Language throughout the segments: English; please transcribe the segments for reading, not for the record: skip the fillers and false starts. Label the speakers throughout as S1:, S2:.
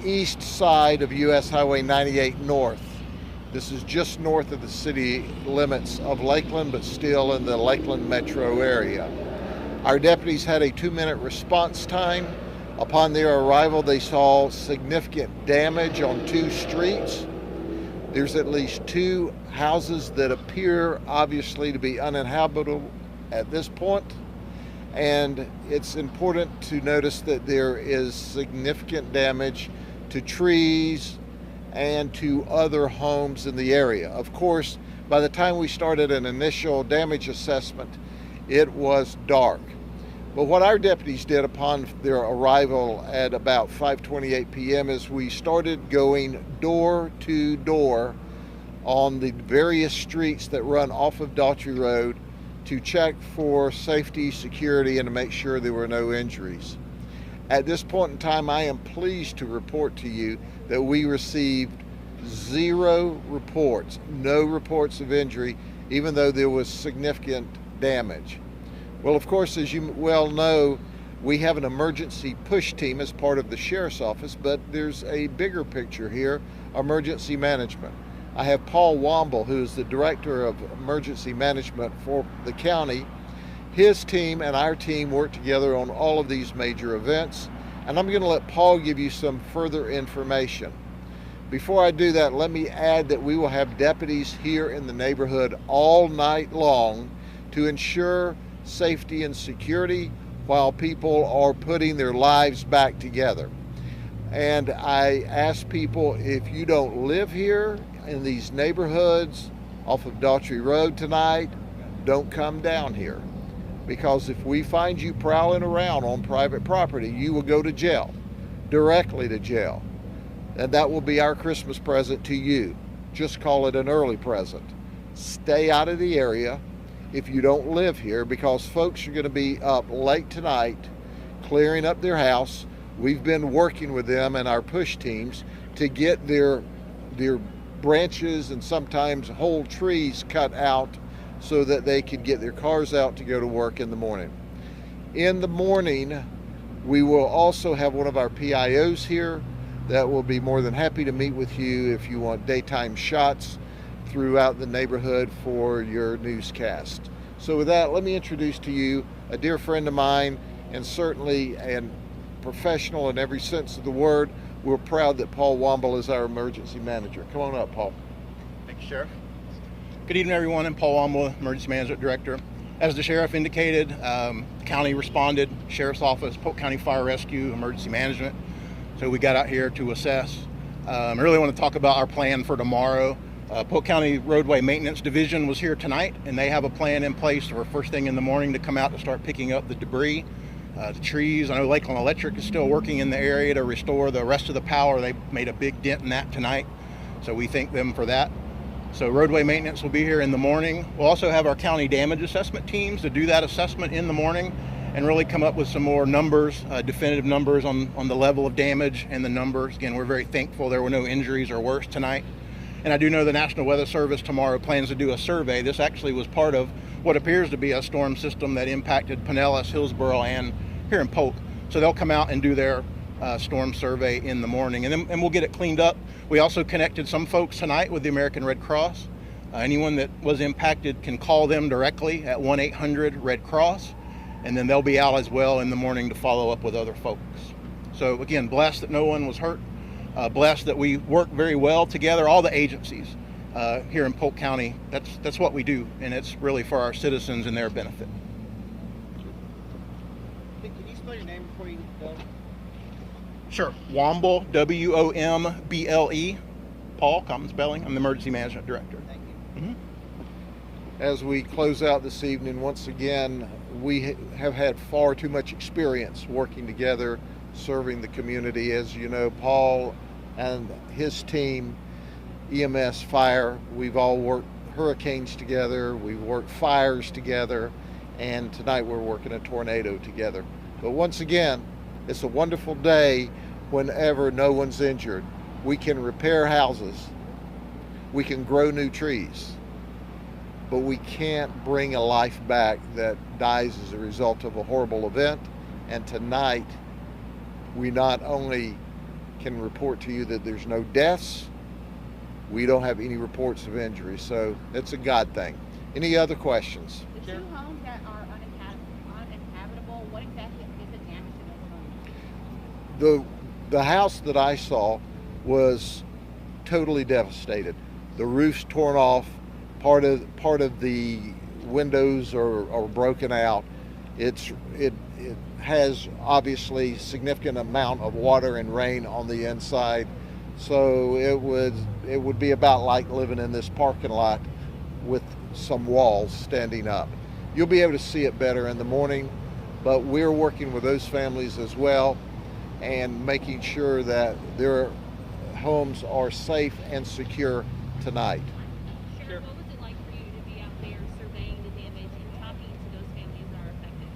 S1: east side of US Highway 98 North. This is just north of the city limits of Lakeland, but still in the Lakeland metro area. Our deputies had a 2-minute response time. Upon their arrival, they saw significant damage on 2 streets. There's at least 2 houses that appear obviously to be uninhabitable at this point. And it's important to notice that there is significant damage to trees and to other homes in the area. Of course, by the time we started an initial damage assessment, it was dark. But what our deputies did upon their arrival at about 5:28 p.m. is we started going door to door on the various streets that run off of Daughtry Road to check for safety, security, and to make sure there were no injuries. At this point in time, I am pleased to report to you that we received 0 reports, no reports of injury, even though there was significant damage. Well, of course, as you well know, we have an emergency push team as part of the sheriff's office, but there's a bigger picture here, emergency management. I have Paul Womble, who is the director of emergency management for the county. His team and our team work together on all of these major events, and I'm going to let Paul give you some further information. Before I do that, let me add that we will have deputies here in the neighborhood all night long to ensure safety and security while people are putting their lives back together. And I ask people, if you don't live here in these neighborhoods off of Daughtry Road tonight, don't come down here. Because if we find you prowling around on private property, you will go to jail, directly to jail. And that will be our Christmas present to you. Just call it an early present. Stay out of the area if you don't live here, because folks are going to be up late tonight clearing up their house. We've been working with them and our push teams to get their branches and sometimes whole trees cut out so that they can get their cars out to go to work in the morning. In the morning, we will also have one of our PIOs here that will be more than happy to meet with you if you want daytime shots throughout the neighborhood for your newscast. So with that, let me introduce to you a dear friend of mine, and certainly a professional in every sense of the word. We're proud that Paul Womble is our emergency manager. Come on up, Paul.
S2: Thank you, Sheriff. Good evening, everyone. I'm Paul Womble, Emergency Management Director. As the Sheriff indicated, the county responded, Sheriff's Office, Polk County Fire Rescue, Emergency Management. So we got out here to assess. I really want to talk about our plan for tomorrow. Polk County Roadway Maintenance Division was here tonight, and they have a plan in place for first thing in the morning to come out to start picking up the debris, the trees. I know Lakeland Electric is still working in the area to restore the rest of the power. They made a big dent in that tonight, so we thank them for that. So roadway maintenance will be here in the morning. We'll also have our county damage assessment teams to do that assessment in the morning and really come up with some more numbers, definitive numbers on the level of damage and the numbers. Again, we're very thankful there were no injuries or worse tonight. And I do know the National Weather Service tomorrow plans to do a survey. This actually was part of what appears to be a storm system that impacted Pinellas, Hillsborough, and here in Polk. So they'll come out and do their storm survey in the morning, and we'll get it cleaned up. We also connected some folks tonight with the American Red Cross. Anyone that was impacted can call them directly at 1-800-RED-CROSS, and then they'll be out as well in the morning to follow up with other folks. So again, blessed that no one was hurt. Blessed that we work very well together, all the agencies here in Polk County. That's what we do, and it's really for our citizens and their benefit.
S3: Can you spell your name before you go?
S2: Sure. Womble, W-O-M-B-L-E. Paul, common spelling. I'm the Emergency Management Director.
S3: Thank you.
S2: Mm-hmm.
S1: As we close out this evening, once again, we have had far too much experience working together, serving the community. As you know, Paul and his team, EMS, fire, we've all worked hurricanes together, we've worked fires together, and tonight we're working a tornado together. But once again, it's a wonderful day whenever no one's injured. We can repair houses, we can grow new trees, but we can't bring a life back that dies as a result of a horrible event. And tonight, we not only can report to you that there's no deaths. We don't have any reports of injuries, so it's a God thing. Any other questions?
S4: The two homes that are uninhabitable, what exactly is the damage to those homes?
S1: The house that I saw was totally devastated. The roof's torn off, part of the windows are broken out. It has obviously significant amount of water and rain on the inside, so it would be about like living in this parking lot with some walls standing up. You'll be able to see it better in the morning, but we're working with those families as well and making sure that their homes are safe and secure tonight.
S5: Sheriff, what was it like for you to be out there surveying the damage and talking to those families that are affected?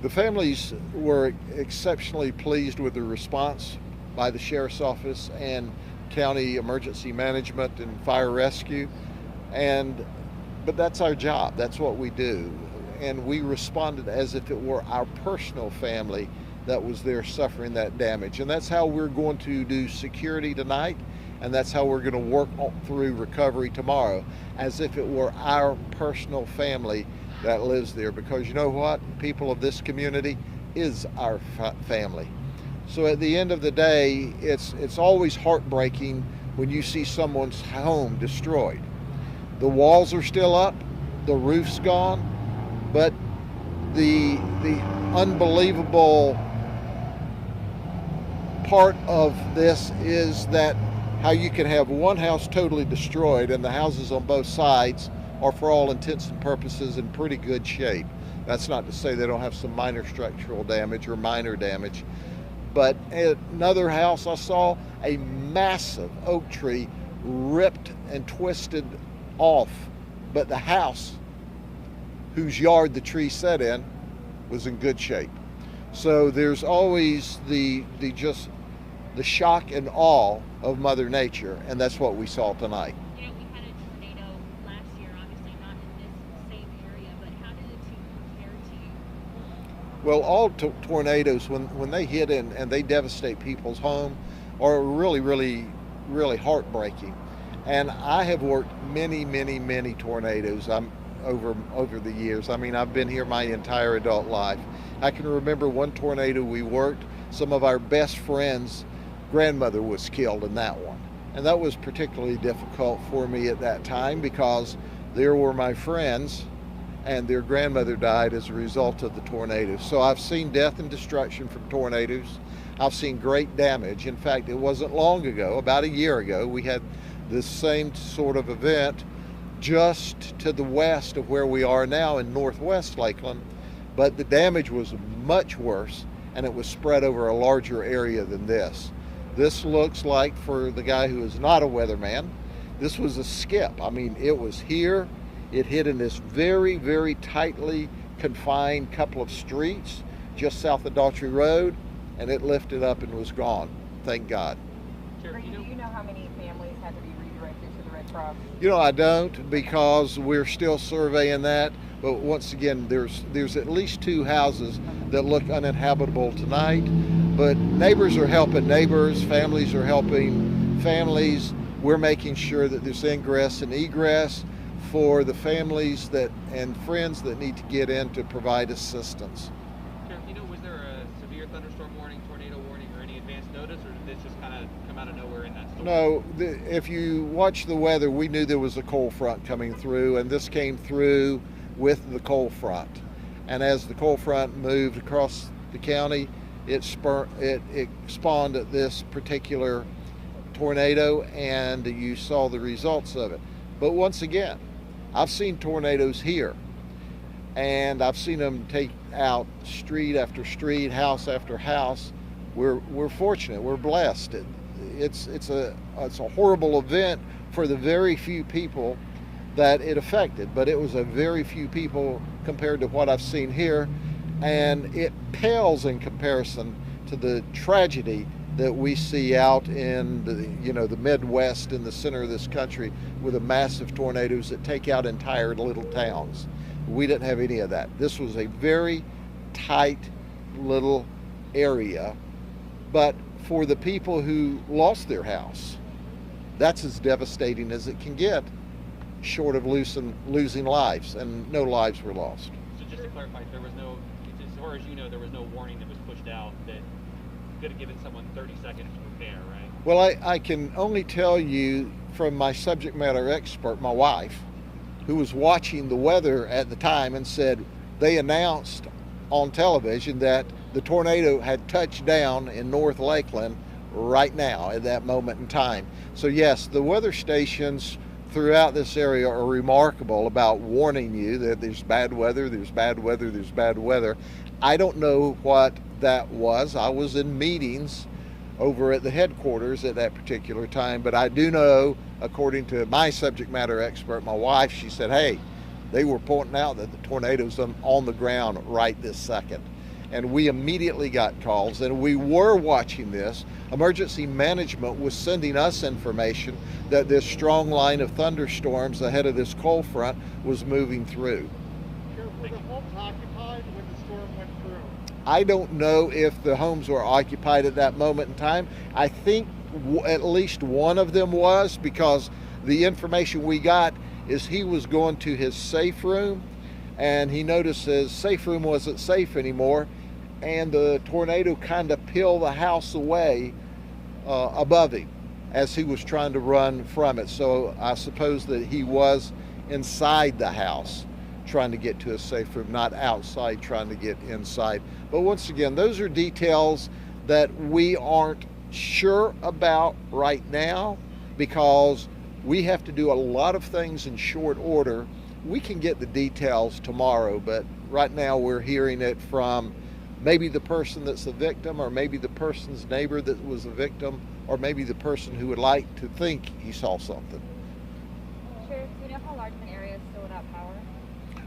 S1: The families were exceptionally pleased with the response by the Sheriff's Office and County Emergency Management and Fire Rescue, but that's our job. That's what we do, and we responded as if it were our personal family that was there suffering that damage, and that's how we're going to do security tonight, and that's how we're going to work through recovery tomorrow, as if it were our personal family that lives there, because you know what? People of this community is our family. So at the end of the day, it's always heartbreaking when you see someone's home destroyed. The walls are still up, the roof's gone, but the unbelievable part of this is that how you can have one house totally destroyed and the houses on both sides are, for all intents and purposes, in pretty good shape. That's not to say they don't have some minor structural damage or minor damage. But at another house I saw, a massive oak tree ripped and twisted off, but the house whose yard the tree set in was in good shape. So there's always the shock and awe of Mother Nature, and that's what we saw tonight.
S5: You know, we had a tornado last year, obviously not in this same area, but how did the two compare to you?
S1: Well, all tornadoes, when they hit and they devastate people's home, are really, really, really heartbreaking. And I have worked many, many, many tornadoes over the years. I mean, I've been here my entire adult life. I can remember one tornado we worked, some of our best friends' grandmother was killed in that one. And that was particularly difficult for me at that time because there were my friends and their grandmother died as a result of the tornado. So I've seen death and destruction from tornadoes. I've seen great damage. In fact, it wasn't long ago, about a year ago, we had this same sort of event just to the west of where we are now in northwest Lakeland, but the damage was much worse and it was spread over a larger area than this. This looks like, for the guy who is not a weatherman, this was a skip. I mean, it was here, it hit in this very, very tightly confined couple of streets just south of Daughtry Road, and it lifted up and was gone. Thank God.
S6: Grady, do you know how many families had to be redirected to the Red Cross?
S1: You know, I don't, because we're still surveying that. But once again, there's at least two houses that look uninhabitable tonight. But neighbors are helping neighbors, families are helping families. We're making sure that there's ingress and egress for the families and friends that need to get in to provide assistance.
S7: Sheriff, was there a severe thunderstorm warning, tornado warning, or any advance notice, or did this just kind of come out of nowhere in that storm?
S1: No, if you watch the weather, we knew there was a cold front coming through, and this came through with the cold front. And as the cold front moved across the county, it spawned this particular tornado, and you saw the results of it. But once again, I've seen tornadoes here, and I've seen them take out street after street, house after house. We're fortunate, we're blessed. It's a horrible event for the very few people that it affected, but it was a very few people compared to what I've seen here, and it pales in comparison to the tragedy that we see out in the Midwest, in the center of this country, with the massive tornadoes that take out entire little towns. We didn't have any of that. This was a very tight little area, but for the people who lost their house, that's as devastating as it can get, short of losing lives, and no lives were lost.
S7: So just to clarify, there was no, as far as you know, there was no warning that was pushed out that could have given someone 30 seconds to prepare, right?
S1: Well, I can only tell you from my subject matter expert, my wife, who was watching the weather at the time and said they announced on television that the tornado had touched down in North Lakeland right now at that moment in time. So yes, the weather stations throughout this area are remarkable about warning you that there's bad weather, there's bad weather, there's bad weather. I don't know what that was. I was in meetings over at the headquarters at that particular time, but I do know, according to my subject matter expert, my wife, she said, hey, they were pointing out that the tornado's on the ground right this second. And we immediately got calls, and we were watching this. Emergency management was sending us information that this strong line of thunderstorms ahead of this cold front was moving through.
S3: Were the homes occupied when the storm went through?
S1: I don't know if the homes were occupied at that moment in time. I think at least one of them was, because the information we got is he was going to his safe room, and he noticed his safe room wasn't safe anymore, and the tornado kind of peeled the house away above him as he was trying to run from it. So I suppose that he was inside the house trying to get to his safe room, not outside trying to get inside. But once again, those are details that we aren't sure about right now, because we have to do a lot of things in short order. We can get the details tomorrow, but right now we're hearing it from maybe the person that's the victim, or maybe the person's neighbor that was a victim, or maybe the person who would like to think he saw something.
S6: Sheriff, do you know how large of an area is still without power?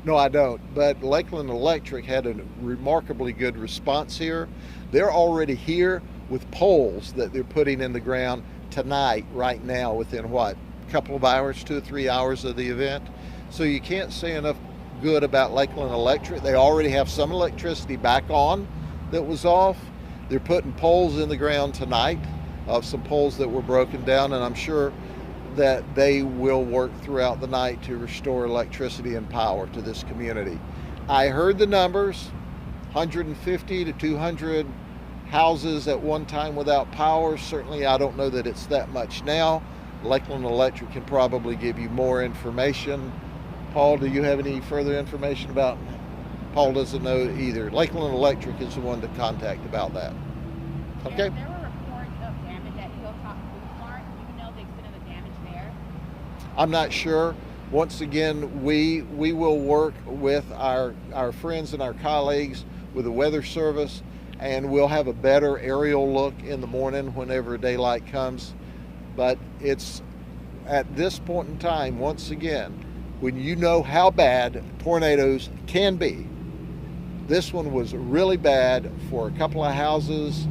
S1: No, I don't, but Lakeland Electric had a remarkably good response here. They're already here with poles that they're putting in the ground tonight, right now, within what, a couple of hours, 2 or 3 hours of the event. So you can't say enough good about Lakeland Electric. They already have some electricity back on that was off. They're putting poles in the ground tonight, of some poles that were broken down, and I'm sure that they will work throughout the night to restore electricity and power to this community. I heard the numbers, 150 to 200 houses at one time without power. Certainly I don't know that it's that much now. Lakeland Electric can probably give you more information. Paul, do you have any further information about? Paul doesn't know either. Lakeland Electric is the one to contact about that. Okay.
S4: There were reports of damage at Hilltop Food Mart. Do you know the extent of the damage there?
S1: I'm not sure. Once again, we will work with our friends and our colleagues with the Weather Service, and we'll have a better aerial look in the morning whenever daylight comes. But it's at this point in time, once again, when you know how bad tornadoes can be. This one was really bad for a couple of houses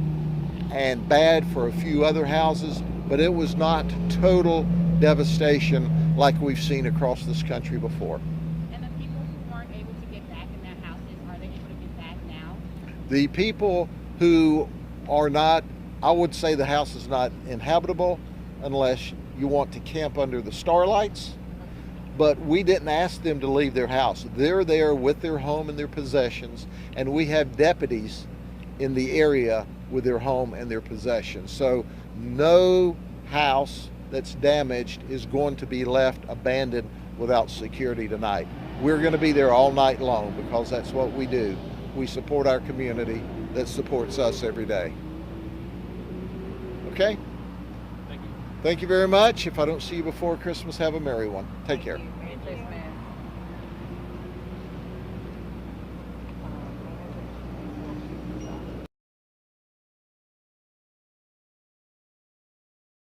S1: and bad for a few other houses, but it was not total devastation like we've seen across this country before.
S4: And the people who weren't able to get back in their houses, are they able to get back now?
S1: The people who are not, I would say the house is not inhabitable unless you want to camp under the starlights. But we didn't ask them to leave their house. They're there with their home and their possessions, and we have deputies in the area with their home and their possessions. So no house that's damaged is going to be left abandoned without security tonight. We're going to be there all night long, because that's what we do. We support our community that supports us every day. Okay?
S7: Thank you.
S1: Thank you very much. If I don't see you before Christmas, have a merry one. Take care.
S6: You.